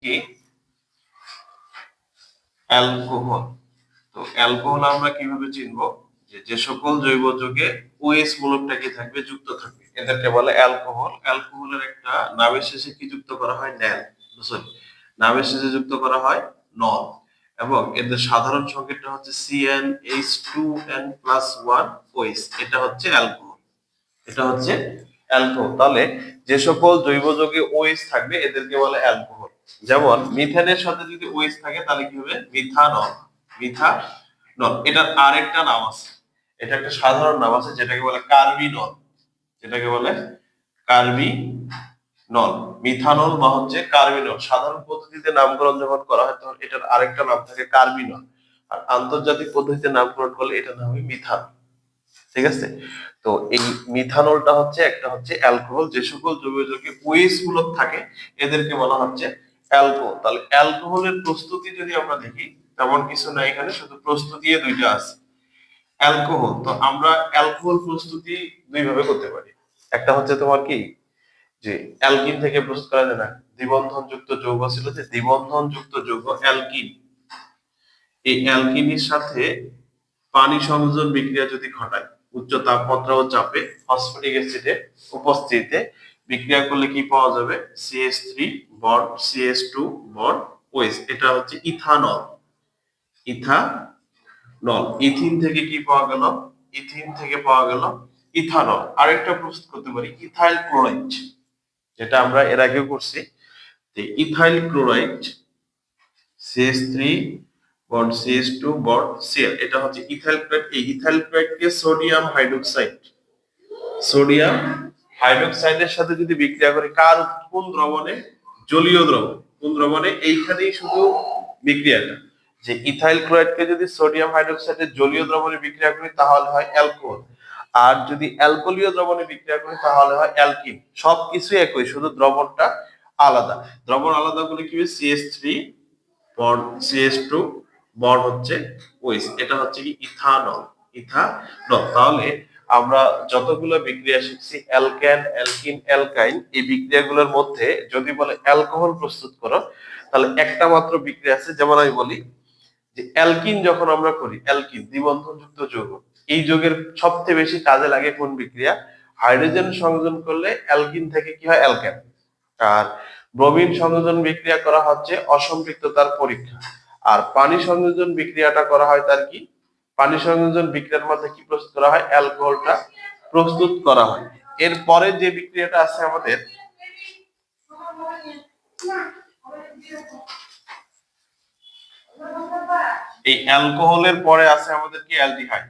কি অ্যালকোহল। তো অ্যালকোহল আমরা কিভাবে চিনবো? যে সকল জৈব যৌগে ওএইচ মূলকটা কি থাকবে, যুক্ত থাকবে, এদেরকে বলে অ্যালকোহল। অ্যালকোহলের একটা নামের শেষে কি যুক্ত করা হয়? ন্যাল। সরি, নামের শেষে যুক্ত করা হয় নল। এবং এদের সাধারণ সংকেতটা হচ্ছে CnH2n+1 OH। এটা হচ্ছে অ্যালকোহল। এটা হচ্ছে অ্যালকোহল। তাহলে যে সকল জৈব যৌগে OH থাকবে এদেরকে বলে অ্যালকোহল। যেমন মিথেনের সাথে যদি OH থাকে তাহলে কি হবে? মিথানল। মিথানল। এটার আরেকটা নাম আছে, এটা একটা সাধারণ নাম আছে যেটাকে বলে কার্বিনল। যেটাকে বলে কার্বিনল। মিথানল বা হচ্ছে কার্বিনল। সাধারণ পদ্ধতিতে নামকরণ যখন করা হয় তখন এটার আরেকটা নাম থাকে কার্বিনল। আর আন্তর্জাতিক পদ্ধতিতে নামকরণ করলে এটার নাম হবে মিথান। ঠিক আছে? তো এই মিথানলটা হচ্ছে একটা হচ্ছে অ্যালকোহল। যে সকল জৈব যৌগে ওএইচ মূলক থাকে এদেরকে বলা হচ্ছে অ্যালকোহল। তাহলে অ্যালকোহলের প্রস্তুতি যদি আমরা দেখি, তেমন কিছু না, এখানে শুধু প্রস্তুতি দুইটা আছে। অ্যালকোহল, তো আমরা অ্যালকোহল প্রস্তুতি দুই ভাবে করতে পারি। একটা হচ্ছে তোমার কি, যে অ্যালকিন থেকে প্রস্তুত করা যায় না, দ্বিবন্ধন যুক্ত যৌগ ছিল, যে দ্বিবন্ধন যুক্ত যৌগ অ্যালকিন, এই অ্যালকিনের সাথে পানি সংযোজন বিক্রিয়া যদি ঘটায় উচ্চ তাপমাত্রা ও চাপে ফসফরিক অ্যাসিডের উপস্থিতিতে, বিক্রিয়া করলে কি পাওয়া যাবে? CH3 bond CH2 bond OH। এটা হচ্ছে ইথানল। ইথানল। ইথিন থেকে কি পাওয়া গেল? ইথিন থেকে পাওয়া গেল ইথানল। আরেকটা প্রস্তুত করতে পারি ইথাইল ক্লোরাইড, যেটা আমরা এর আগেও করছি। যে ethyl chloride CH3 bond CH2 bond Cl, এটা হচ্ছে ইথাইল ক্লোরাইড। এই ইথাইল ক্লোরাইডকে সোডিয়াম হাইড্রোক্সাইড, সোডিয়াম হাইড্রোক্সাইডের সাথে যদি বিক্রিয়া করি, কোন দ্রবণে? জলীয় দ্রবণ। কোন দ্রবণে? এইখানেই শুধু বিক্রিয়াটা, যে ইথাইল ক্লোরাইডকে যদি সোডিয়াম হাইড্রোক্সাইডের জলীয় দ্রবণে বিক্রিয়া করি তাহলে হয় অ্যালকোহল। আর যদি অ্যালকোহলীয় দ্রবণে বিক্রিয়া করি তাহলে হয় অ্যালকিন। সবকিছু একই, শুধু দ্রবণটা আলাদা। দ্রবণ আলাদা করে কি হবে? CH3 বন্ড CH2 বন্ড হচ্ছে OH। এটা হচ্ছে কি ইথানল। ইথানল। তাহলে আমরা যতগুলো বিক্রিয়া শিখছি, অ্যালকেন, অ্যালকিন, অ্যালকাইন, এই বিক্রিয়াগুলোর মধ্যে যদি বলে অ্যালকোহল প্রস্তুত করো, তাহলে একটা মাত্র বিক্রিয়া আছে। যেমন আমি বলি যে অ্যালকিন যখন আমরা করি, অ্যালকিন দ্বিবন্ধনযুক্ত যৌগ, এই যৌগের সবচেয়ে বেশি কাজে লাগে কোন বিক্রিয়া? হাইড্রোজেন সংযোজন করলে অ্যালকিন থেকে কি হয়? অ্যালকেন। আর ব্রোমিন সংযোজন বিক্রিয়া করা হচ্ছে অসম্পৃক্ততার পরীক্ষা। আর পানি সংযোজন বিক্রিয়াটা করা হয় তার কি? পানি সংযোজন বিক্রিয়ার মধ্যে কি প্রস্তুত করা হয়? অ্যালকোহলটা প্রস্তুত করা হয়। এরপরে যে বিক্রিয়াটা আছে আমাদের, এই অ্যালকোহলের পরে আছে আমাদের কি? অ্যালডিহাইড।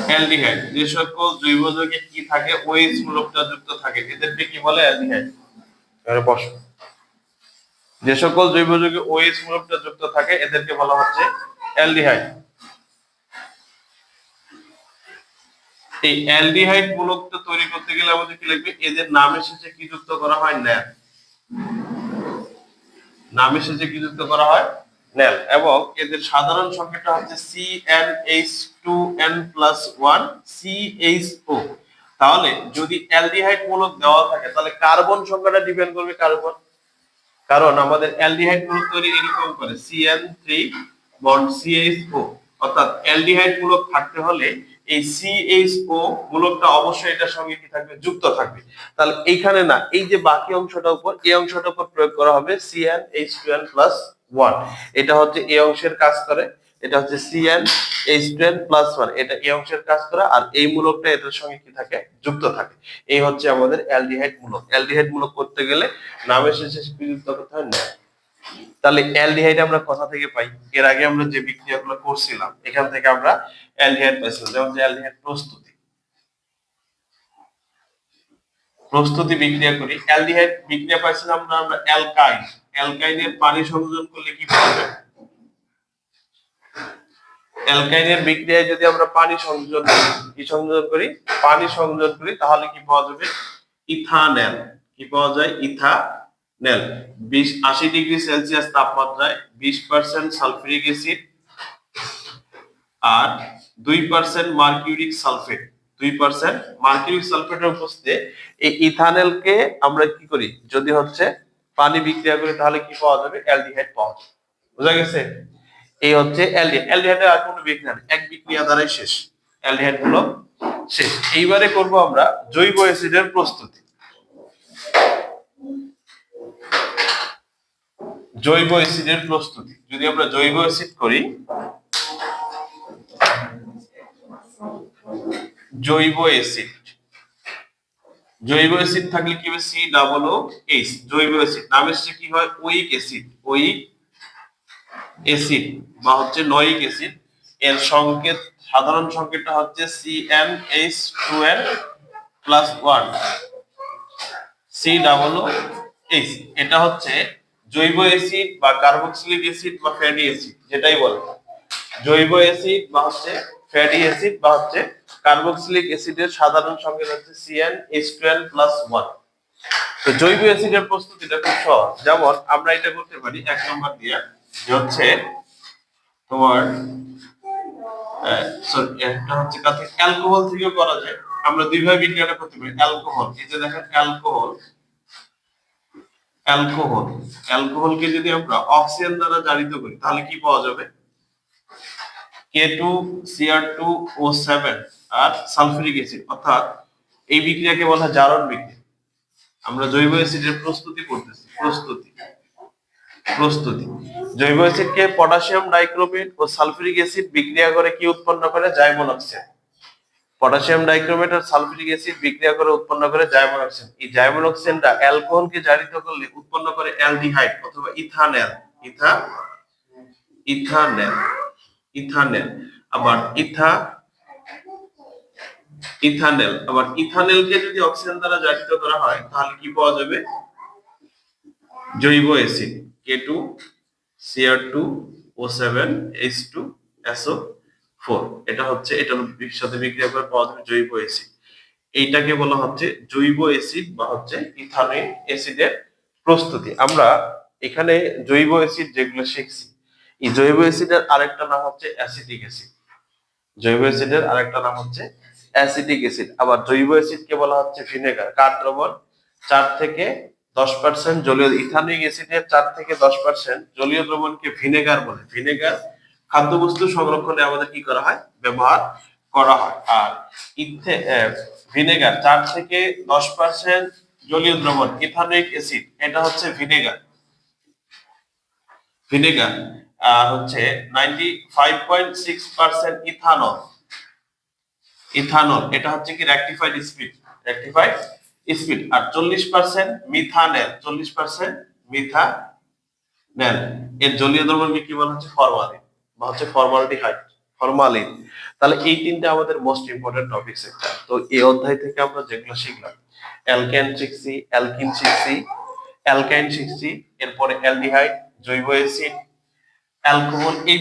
অ্যালডিহাইড, যে সকল জৈব যৌগে কি থাকে? ওএইচ মূলকটা যুক্ত থাকে, এদেরকে কি বলে? অ্যালডিহাইড। এবারে বসো। যে সকল জৈব যৌগে OH মূলকটা যুক্ত থাকে এদেরকে বলা হচ্ছে অ্যালডিহাইড। এই অ্যালডিহাইড মূলকটা তৈরি করতে গেলে আমাদের কি লাগবে? এদের নামের শেষে কি যুক্ত করা হয়? ন্যাল। নামের শেষে কি যুক্ত করা হয়? ন্যাল। এবং এদের সাধারণ সংকেতটা হচ্ছে CnH2n+1 CHO। তাহলে যদি অ্যালডিহাইড মূলক দেওয়া থাকে তাহলে কার্বন সংখ্যাটা ডিপেন্ড করবে কার উপর? কারণ আমাদের অ্যালডিহাইড মূলক তৈরি এরকম করে CN3 বন্ড CHO, অর্থাৎ অ্যালডিহাইড মূলক থাকতে হলে এই CHO মূলকটা অবশ্যই এটার সঙ্গে কি থাকবে? যুক্ত থাকবে। তাহলে এইখানে না, এই যে বাকি অংশটা উপর, এই অংশটার উপর প্রয়োগ করা হবে CnH2n+1। এটা হচ্ছে এই অংশের কাজ করে, এটা হচ্ছে CnH2n+1, এটা এই অংশের কাজ করে, আর এই মূলকটা এটার সঙ্গে কি থাকে? যুক্ত থাকে। এই হচ্ছে আমাদের অ্যালডিহাইড মূলক। অ্যালডিহাইড মূলক করতে গেলে নামের শেষে কি যুক্ত করতে হয়? না। তাহলে অ্যালডিহাইড আমরা কোথা থেকে পাই? এর আগে আমরা যে বিক্রিয়াগুলো করছিলাম এখান থেকে আমরা অ্যালডিহাইড পাইছিলাম। যেমন যে অ্যালডিহাইড প্রস্তুতি, প্রস্তুতি বিক্রিয়া করি, অ্যালডিহাইড বিক্রিয়া পাইছিলাম আমরা অ্যালকাইন। অ্যালকাইনের পানি সংযোজন করলে কি পাওয়া যায়? অ্যালকাইনের বিক্রিয়ায় যদি আমরা পানি সংযোজন করি, কি সংযোজন করি? পানি সংযোজন করি, তাহলে কি পাওয়া যাবে? ইথানল। কি পাওয়া যায়? ইথানল। 80 ডিগ্রি সেলসিয়াস তাপমাত্রায় 20% সালফিউরিক অ্যাসিড আর 2% মার্কিউরিক সালফেট, 2% মার্কিউরিক সালফেটের উপস্থিতিতে এই ইথানলকে আমরা কি করি, যদি হচ্ছে পানি বিক্রিয়া করি তাহলে কি পাওয়া যাবে, অ্যালডিহাইড পাওয়া যাবে। বুঝা গেছে? এই হচ্ছে অ্যালডিহাইড। অ্যালডিহাইডের আর কোনো বিক্রিয়া নেই, এক বিক্রিয়া দ্বারাই শেষ, অ্যালডিহাইড হলো শেষ। এইবারে করব আমরা জৈব অ্যাসিডের প্রস্তুতি। জৈব অ্যাসিডের প্রস্তুতি যদি আমরা জৈব অ্যাসিড করি, জৈব অ্যাসিড, জৈব অ্যাসিড থাকলে কি হবে, COOH, জৈব অ্যাসিড নামের সাথে কি হয়, ওয়িক অ্যাসিড, ওয়িক অ্যাসিড বা হচ্ছে নয়িক অ্যাসিড। এর সংকেত, সাধারণ সংকেতটা হচ্ছে CnH2n+1, COOH। এটা হচ্ছে জৈব অ্যাসিড বা কার্বক্সিলিক অ্যাসিড বা ফ্যাটি অ্যাসিড, যেটাই বলে জৈব অ্যাসিড বা হচ্ছে ফ্যাটি অ্যাসিড বা হচ্ছে কার্বক্সিলিক অ্যাসিডের সাধারণ সংকেত হচ্ছে CnH2n+1। তো জৈব অ্যাসিডের প্রস্তুতিটা খুব সহজ। যেমন আমরা এটা করতে পারি 1 নম্বর দিয়ে, যে হচ্ছে তোমার সরি, এটা হচ্ছে কাছে অ্যালকোহল থেকে করা যায়। আমরা দুইভাবে বিক্রিয়াটা করতে পারি। অ্যালকোহল, এই যে দেখেন অ্যালকোহল, অ্যালকোহলকে যদি আমরা অক্সিজেন দ্বারা জারিত করি তাহলে কি পাওয়া যাবে, K2Cr2O7 আর সালফিউরিক অ্যাসিড, অর্থাৎ এই বিক্রিয়াকে বলা হয় জারণ বিক্রিয়া। আমরা জৈব অ্যাসিডের প্রস্তুতি করতেছি, প্রস্তুতি। জৈব অ্যাসিডকে পটাশিয়াম ডাইক্রোমেট ও সালফিউরিক অ্যাসিড বিক্রিয়া করে কি উৎপন্ন করে, জাইমন অক্সাইড। পটাশিয়াম ডাইক্রোমেট আর সালফিউরিক অ্যাসিড বিক্রিয়া করে উৎপন্ন করে জাইমন অক্সাইড। এই জাইমন অক্সাইডটা অ্যালকোহলকে জারিত করলে উৎপন্ন করে অ্যালডিহাইড অথবা ইথানল, ইথানল। আবার ইথানলকে যদি অক্সিজেন দ্বারা জারিত করা হয় তাহলে কি পাওয়া যাবে, জৈব অ্যাসিড K2Cr2O7H2SO4। এটা হচ্ছে, এটা সাথে বিক্রিয়া করে পাওয়া যাবে জৈব অ্যাসিড। এইটাকে বলা হচ্ছে জৈব অ্যাসিড বা হচ্ছে ইথানল অ্যাসিডের প্রস্তুতি। আমরা এখানে জৈব অ্যাসিড যেগুলো শিখছি, এই জৈব অ্যাসিডের আরেকটা নাম হচ্ছে অ্যাসিটিক অ্যাসিড। জৈব অ্যাসিডের আরেকটা নাম হচ্ছে অ্যাসিটিক অ্যাসিড। আবার জৈব অ্যাসিডকে বলা হচ্ছে ভিনেগার। কার দ্রবণ 4 থেকে 10% জলীয়, ইথানিক অ্যাসিডের 4 থেকে 10% জলীয় দ্রবণকে ভিনেগার বলে। ভিনেগার খাদ্যবস্তু সংরক্ষণে আমাদের কি করা হয়, ব্যবহার করা হয়। আর ভিনেগার 4 থেকে 10% জলীয় দ্রবণ, ইথানিক অ্যাসিড, এটা হচ্ছে ভিনেগার। আর হচ্ছে 95.6% ইথানল, এটা হচ্ছে কি রেকটিফাইড স্পিড। আর 40% মিথানল, এর জলীয় দ্রবণকে কি বলা হচ্ছে, ফরমালিন বা হচ্ছে ফরমালিন। তাহলে এই তিনটা আমাদের মোস্ট ইম্পর্টেন্ট টপিকস একটা। তো এই অধ্যায় থেকে আমরা যেগুলো শিখলাম, অ্যালকেন শিখছি, অ্যালকিন শিখছি, অ্যালকাইন শিখছি, এরপরে অ্যালডিহাইড, জৈব অ্যাসিড, অ্যালকোহল, এই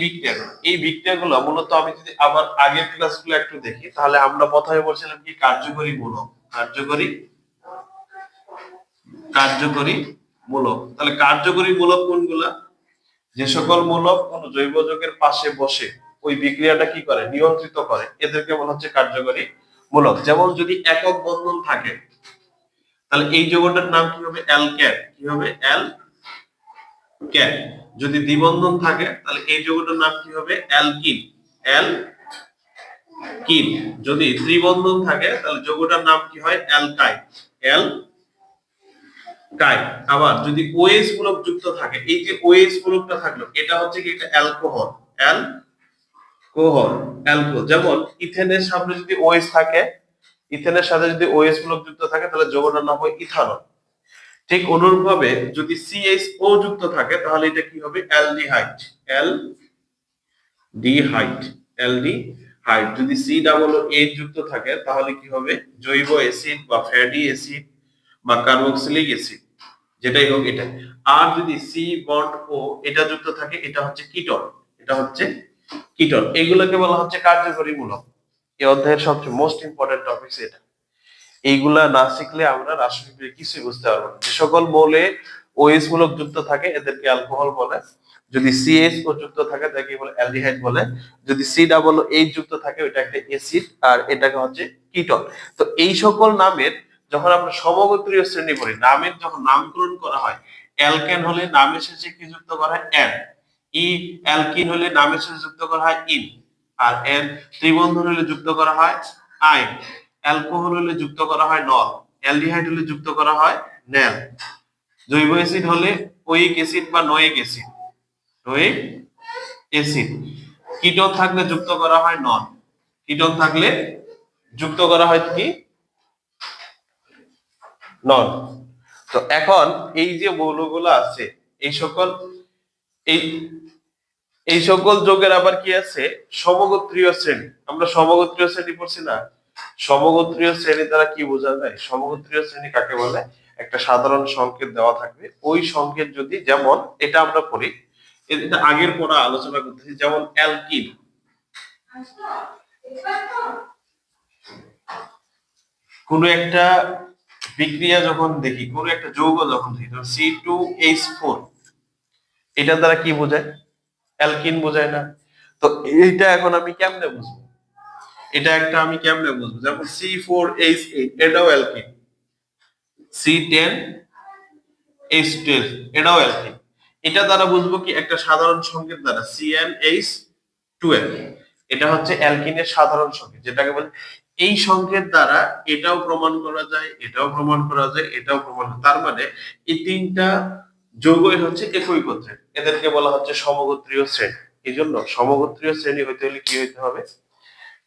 বিক্রিয়াগুলো মূলত আমি যদি আবার আগের ক্লাসগুলো একটু দেখি তাহলে আমরা প্রথমে বলছিলাম কি কার্যকরী মূলক, তাহলে কার্যকরী মূলক কোনগুলা, যে সকল মূলক কোন জৈব যৌগের পাশে বসে ওই বিক্রিয়াটা কি করে, নিয়ন্ত্রিত করে, এদেরকে বলা হচ্ছে কার্যকরী মূলক। যেমন যদি একক বন্ধন থাকে তাহলে এই যৌগটার নাম কি হবে, অ্যালকেন। কি হবে, অ্যালকেন। যদি দ্বিবন্ধন থাকে তাহলে এই যৌগটার নাম কি হবে, অ্যালকিন। যদি ত্রিবন্ধন থাকে তাহলে যৌগটার নাম কি হয়, অ্যালকাইন। আবার যদি OH মূলক যুক্ত থাকে, এই যে OH মূলকটা থাকলো এটা হচ্ছে কি, এটা অ্যালকোহল। যেমন ইথেনের সামনে যদি OH থাকে, ইথেনের সাথে যদি OH মূলক যুক্ত থাকে তাহলে যৌগটার নাম হয় ইথানল। ঠিক অনুরূপভাবে যদি CHO যুক্ত থাকে তাহলে এটা কি হবে, অ্যালডিহাইড। যদি COOH যুক্ত থাকে তাহলে কি হবে, জৈব অ্যাসিড বা ফ্যাটি অ্যাসিড বা কার্বক্সিলিক অ্যাসিড, যেটাই হোক এটা। আর যদি C-O এটা যুক্ত থাকে এটা হচ্ছে কিটন। এগুলোকে বলা হচ্ছে কার্যকরী মূলক। এই অধ্যায়ের সবচেয়ে মোস্ট ইম্পর্টেন্ট টপিকস এটা। এইগুলা না শিখলে আমরা রাসায়নিক কিছুই বুঝতে পারবো না। যে সকল মৌলে OH মূলক যুক্ত থাকে এদেরকে অ্যালকোহল বলে, যদি CH ও যুক্ত থাকে তাকে বলে অ্যালডিহাইড বলে, যদি COOH যুক্ত থাকে ওটা একটা অ্যাসিড আর এটাকে হচ্ছে কিটোন। তো এই সকল নামের যখন আমরা সমগোত্রীয় শ্রেণী পড়ি, নামের যখন নামকরণ করা হয়, অ্যালকেন হলে নামের শেষে কি যুক্ত করা হয়? এন। ই অ্যালকিন হলে নামের শেষে যুক্ত করা হয় ইন। আর এন ত্রিবন্ধন হলে যুক্ত করা হয় আইন। অ্যালকোহল হলে যুক্ত করা হয় নল। অ্যালডিহাইড হলে যুক্ত করা হয় নেল। জৈব অ্যাসিড হলে ওইক অ্যাসিড বা নোয়িক অ্যাসিড, নোয়িক অ্যাসিড। কিটোন থাকলে যুক্ত করা হয় নন। কিটোন থাকলে যুক্ত করা হয় কি? নন। তো এখন এই যে মৌলগুলো আছে এই সকল এই এই সকল যৌগের আবার কি আছে? সমগোত্রীয় শ্রেণী। আমরা সমগোত্রীয় শ্রেণী পড়ছি না? সমগোত্রীয় শ্রেণী দ্বারা কি বোঝা যায়? সমগোত্রীয় শ্রেণী কাকে বলে? একটা সাধারণ সংকেত দেওয়া থাকবে, ওই সংকেত যদি, যেমন এটা আমরা পড়ি, এটা আগের পড়া আলোচনা করতেছি, যেমন অ্যালকিন। কোন একটা বিক্রিয়া যখন দেখি, কোন একটা যৌগ যখন দেখি, C2H4, এটা দ্বারা কি বোঝায়? অ্যালকিন বোঝায় না? তো এইটা এখন আমি কেমনে বুঝবো? এটা একটা আমি কেমনে বুঝবো? যেমন C4H8, এটাও অ্যালকিন। C10H12, এটাও অ্যালকিন। এটা দ্বারা বুঝবো কি? একটা সাধারণ সংকেত দ্বারা, CnH12, এটা হচ্ছে অ্যালকিনের সাধারণ সংকেত, যেটাকে বলে। এই সংকেত দ্বারা এটাও প্রমাণ করা যায়, এটাও প্রমাণ করা যায়, এটাও প্রমাণ, তার মানে এই তিনটা যৌগই হচ্ছে একই গোত্রের, এদেরকে বলা হচ্ছে সমগোত্রীয় শ্রেণী। এই জন্য সমগোত্রীয় শ্রেণী হইতে হলে কি হইতে হবে?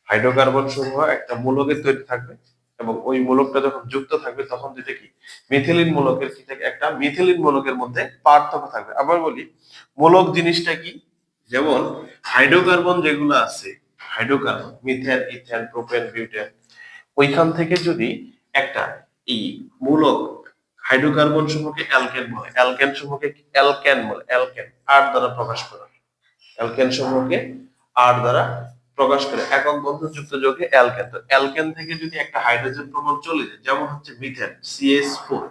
হাইড্রোকার্বন সমূহ একটা মূলকের তৈরি থাকবে, এবং ওই মূলকটা যখন যুক্ত থাকবে তখন যেটা কি? মিথিলিন মূলকের কি থাকে? একটা মিথিলিন মূলকের মধ্যে পার্থক্য থাকবে। আবার বলি, মূলক জিনিসটা কি? যেমন হাইড্রোকার্বন যেগুলো আছে, hydrocarbon methane, ethane, propane, butane, ওইখান থেকে যদি একটা এই মূলক হাইড্রোকার্বন সমূহকে অ্যালকেন বলে, অ্যালকেন সমূহকে অ্যালকেন বলে, অ্যালকেন আর দ্বারা প্রকাশ করা, অ্যালকেন সমূহকে আর দ্বারা প্রকাশ করে একক বন্ধনযুক্ত যৌগে অ্যালকেন। তো অ্যালকেন থেকে যদি একটা হাইড্রোজেন প্রবল চলে যায়, যেমন হচ্ছে মিথেন CH4,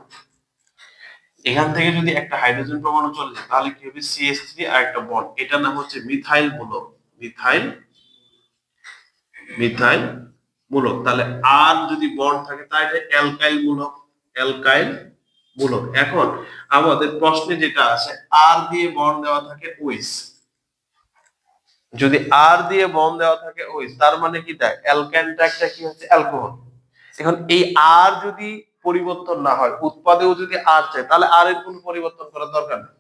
এখান থেকে যদি একটা হাইড্রোজেন পরমাণু চলে যায় তাহলে কি হবে? CH3 আর একটা বন্ড, এটার নাম হচ্ছে মিথাইল মূলক। মিথাইল মিথাইল মূলক। তাহলে আর যদি বন্ড থাকে তাহলে এটা অ্যালকাইল মূলক, অ্যালকাইল মূলক। এখন আমাদের প্রশ্নে যেটা আছে, আর দিয়ে বন্ড দেওয়া থাকে ওইস, যদি আর দিয়ে বন্ড দেওয়া থাকে ওইস, তার মানে কি? দেয় অ্যালকেনটা একটা কি হচ্ছে? অ্যালকোহল। এখন এই আর যদি পরিবর্তন না হয়, উৎপাদেও যদি আর চাই, তাহলে আর এর কোনো পরিবর্তন করার দরকার নেই,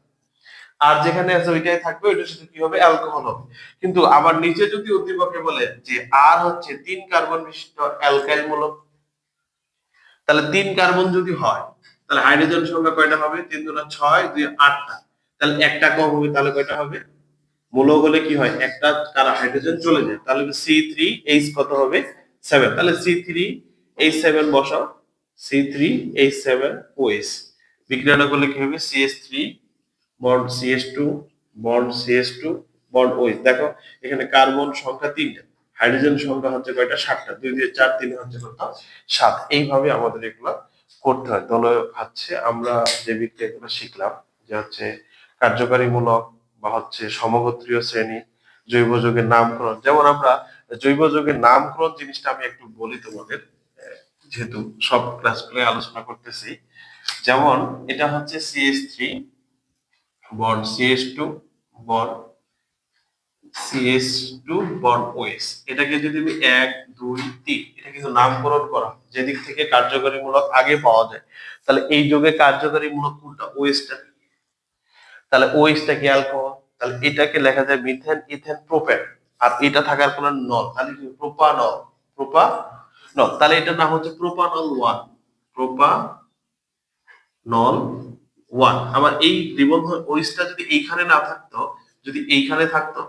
আর যেখানে আছে ওইটাই থাকবে, ওইটার সাথে কি হবে? অ্যালকোহল হবে। কিন্তু আবার নিচে যদি উদ্দীপকে বলে যে আর হচ্ছে 3 কার্বন বিশিষ্ট অ্যালকাইল মূলক, তাহলে 3 কার্বন যদি হয় তাহলে হাইড্রোজেন সংখ্যা কয়টা হবে? 3 দুগুণে 6, 2 8টা। তাহলে একটা কম হবে, তাহলে কয়টা হবে? মূলক হলে কি হয়? একটা কারা হাইড্রোজেন চলে যায়, তাহলে C3H কত হবে? 7। তাহলে C3H7 বসাও, C3H7OH বিক্রিয়াটা করলে কি হবে? CH3 bond CH2 bond CH2 bond OH। দেখো এখানে কার্বন সংখ্যা 3টা, হাইড্রোজেন সংখ্যা হচ্ছে কয়টা? 7টা। 2 দিয়ে 4, 3 হচ্ছে কত? 7। এইভাবে আমাদের এগুলো করতে হয়। তাহলে হচ্ছে আমরা যে বিক্রিয়াগুলো শিখলাম, যে হচ্ছে কার্যকারী মূলক বা হচ্ছে সমগোত্রীয় শ্রেণী, জৈব যৌগের নামকরণ। যেমন আমরা জৈব যৌগের নামকরণ জিনিসটা আমি একটু বলি তোমাদের, যেহেতু সব ক্লাসগুলো আলোচনা করতেছি। যেমন এটা হচ্ছে CH3 bond CH2 bond CH2 bond OH। এটাকে যদি আমি 1 2 3, এটা কিন্তু নামকরণ করা, যেদিক থেকে কার্যকরী মূলক আগে পাওয়া যায়। তাহলে এই যৌগে কার্যকরী মূলক কোনটা? OH টা। তাহলে OH টা কি? অ্যালকোহল। তাহলে এটাকে লেখা যায় মিথেন, ইথেন, প্রোপেন। আর এটা থাকার কোনো নল, তাহলে কি? প্রোপানল। প্রোপানল। তাহলে এটার নাম হচ্ছে প্রোপানল 1, প্রোপানল 1। আবার এই দ্বিবন্ধন OH টা যদি এইখানে না থাকতো, যদি এইখানে থাকতো,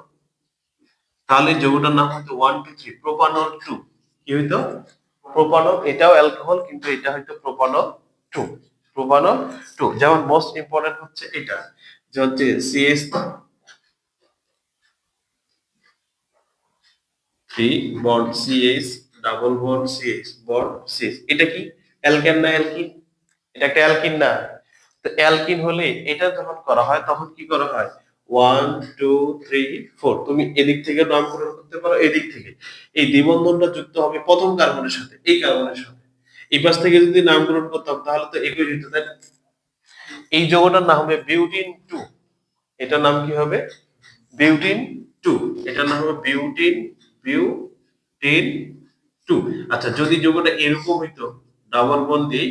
তাহলে যৌগটার নাম হতো 1 2 3, প্রোপানল 2। কি হইতো? প্রোপানল। এটাও অ্যালকোহল, কিন্তু এটা হয়তো প্রোপানল 2, প্রোপানল 2। যেমন মোস্ট ইম্পর্টেন্ট হচ্ছে এটা, যে হচ্ছে CH3 bond CH double bond CH bond CH, এটা কি? অ্যালকেন না অ্যালকিন? এটা একটা অ্যালকিন না? তো অ্যালকিন হলে এটা যখন করা হয় তখন কি করা হয়? 1 2 3 4 তুমি এদিক থেকে নামকরণ করতে পারো, এদিক থেকে। এই দ্বিবন্ধনটা যুক্ত হবে প্রথম কার্বনের সাথে, এই কার্বনের সাথে। এই পাশ থেকে যদি নামকরণ করতাম তাহলে তো একই হতো, তাই না? এই যৌগটার নাম হবে বিউটিন 2। এটার নাম কি হবে? বিউটিন 2। এটার নাম হবে বিউটিন 2। আচ্ছা, যদি যৌগটা এরকম হইতো, ডাবল বন্ড দিয়ে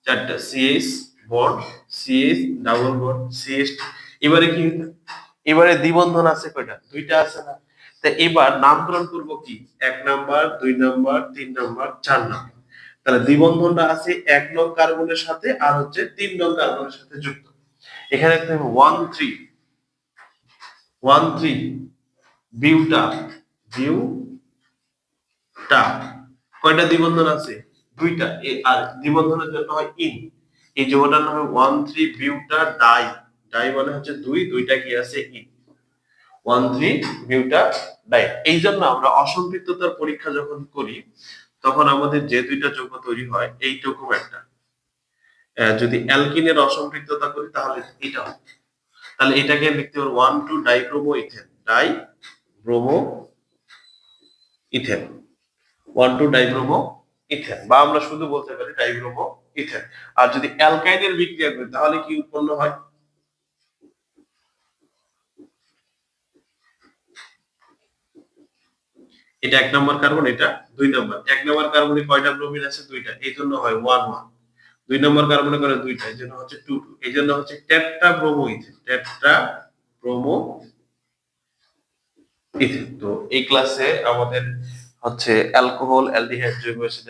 চারটা CH bond, CH double bond, CH, এবারে কি হইতো? এবারে দ্বিবন্ধন আছে কয়টা? দুইটা আছে না? তা এবার নামকরণ করব কি? 1 নাম্বার, 2 নাম্বার, 3 নাম্বার, 4 নাম্বার। তাহলে দ্বিবন্ধনটা আছে 1 নং কার্বনের সাথে আর হচ্ছে 3 নং কার্বনের সাথে যুক্ত। এখানে তুমি 1 3 বিউটা, বিউটা, কয়টা দ্বিবন্ধন আছে? দুইটা। আর দ্বিবন্ধনের জন্য হয় ইন। এই যৌগটার নাম হবে 1 3 বিউটা ডাই। ডাই মানে হচ্ছে দুই, দুইটা কি আছে? ইন। 1 3 বিউটা ডাই। এই জন্য আমরা অসম্পৃক্ততার পরীক্ষা যখন করি তখন আমাদের যে দুইটা যৌগ তৈরি হয় এইরকম একটা, যদি অ্যালকিনের অসম্পৃক্ততা করি তাহলে এটা হয়। তাহলে এটাকে লিখতে পারবো 1 2 dibromo ethane, dibromo ethane, 1 2 dibromo ethane, বা আমরা শুধু বলতে পারি ডাইব্রোমো ইথেন। আর যদি অ্যালকাইনের বিক্রিয়া করি তাহলে কি উৎপন্ন হয়? এটা 1 নম্বর কার্বন, এটা 2 নম্বর। 1 নম্বর কার্বনে কয়টা ব্রোমিন আছে? দুইটা, এই জন্য হয় 1 1। 2 নম্বর কার্বনে করে দুইটা, এই জন্য হচ্ছে 2 2। এই জন্য হচ্ছে tetra bromo ethane, tetra bromo ethane. তো এই ক্লাসে আমাদের হচ্ছে অ্যালকোহল অ্যালডিহাইড যৌগ এসে